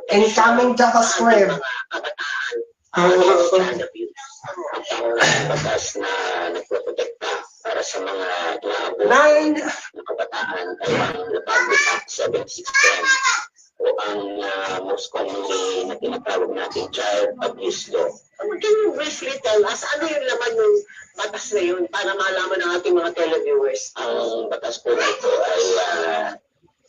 Incoming JavaScript. Child abuse. Ang batas na nagproprotekta para sa mga naabuso ng kabataan ay ang Republic Act 716 o ang most commonly na tinatawag natin Child Abuse Law. Can you briefly tell us ano yung laman ng batas na yun para malaman ng ating mga televiewers? Ang batas po na ito ay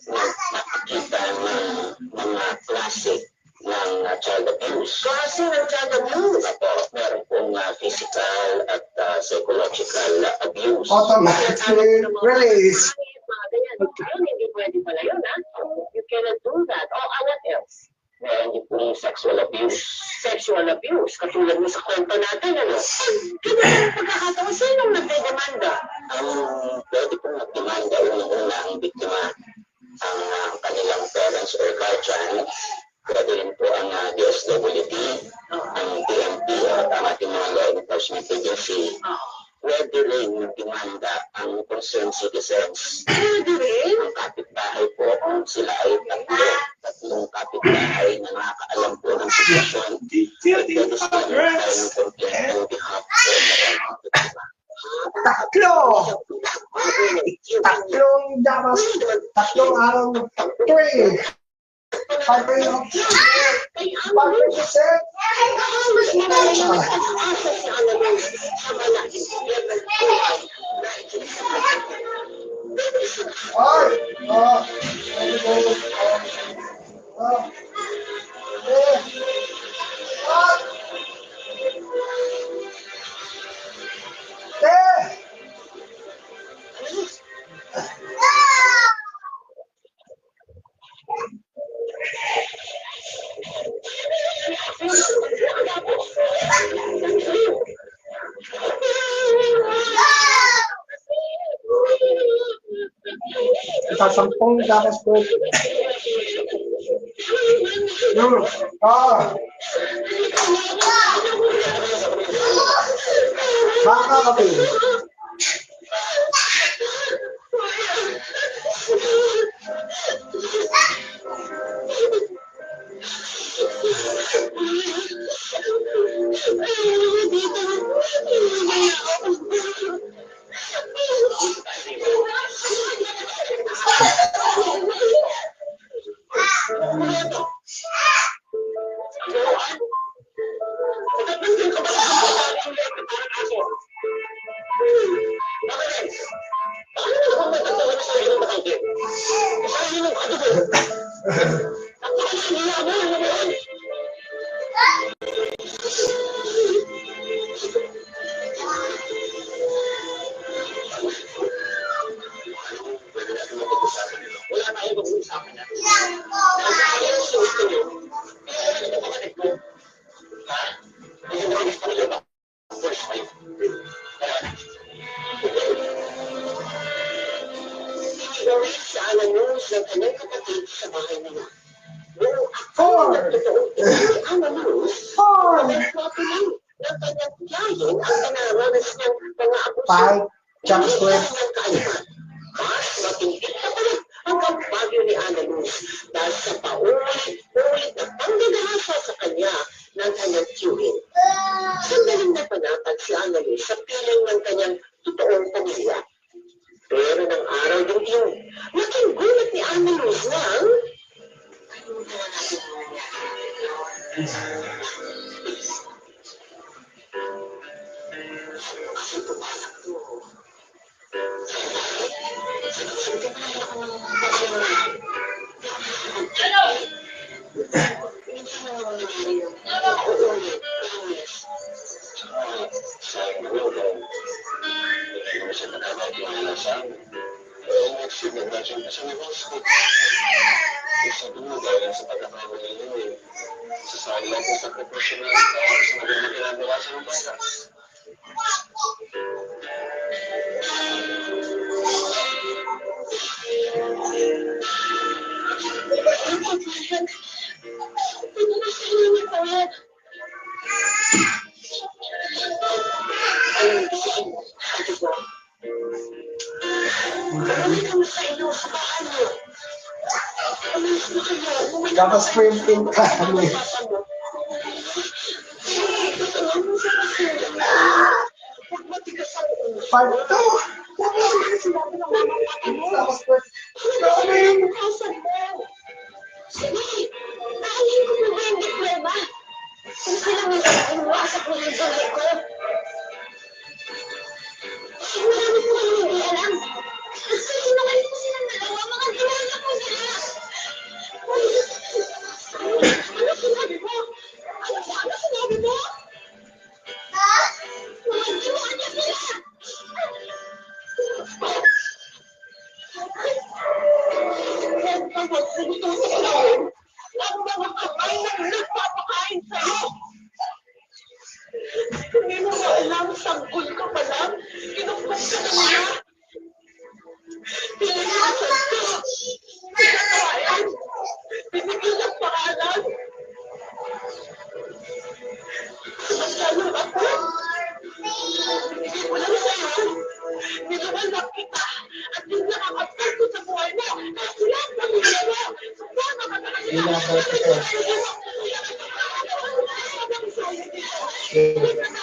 nakakita ng mga klase ng child abuse. Klase ng child abuse? Ito, meron pong physical at psychological abuse. Automatically release. Ayun, hindi pwede pala yun, ha? You cannot do that. What else? Meron din pong sexual abuse. Sexual abuse? Katulad mo sa kwento natin, ano? Ganun yung pagkakataon, sinong nagdedemanda? Pwede pong nagdemanda unang-una ang biktima, ang kanilang parents or guardian. Pwede rin po ang DSWD, ang PNP, ang ating mga law enforcement agency. Pwede rin magdemanda ang concerned citizens. Pwede rin? Ang kapitbahay po, kung sila ay tatlong kapitbahay na nakakaalam po ng sitwasyon. Pwede sila mag-file ng complaint on behalf of the kapitbahay. Tatlong araw ng factory. 5%. Sasampung JavaScript. Makakapil. Tapos printing ka. Part 2. Tapos printing. Sige, naalin ko na ba yung diploma? Kung sila may gagawa sa koridor ko. Marami ko lang hindi alam. Kasi sinungaling ko silang dalawa, mga diwala ko sila. Ano sinabi mo? Ano sinabi mo? Ha? Mga diwala sila! Ang mga kamay na nagpapakain sa'yo! Hindi mo ba alam, sanggol ka pa lang? Kinukbog ka na nila! Pinilisan ka! Pinakain! Binigyan ng pangalan! Samantalang ako, hindi ko lang sa'yo. Nilawalag kita at yung nakakapag ko sa buhay mo kasi lang pamilya mo. Sana ka na Yun ang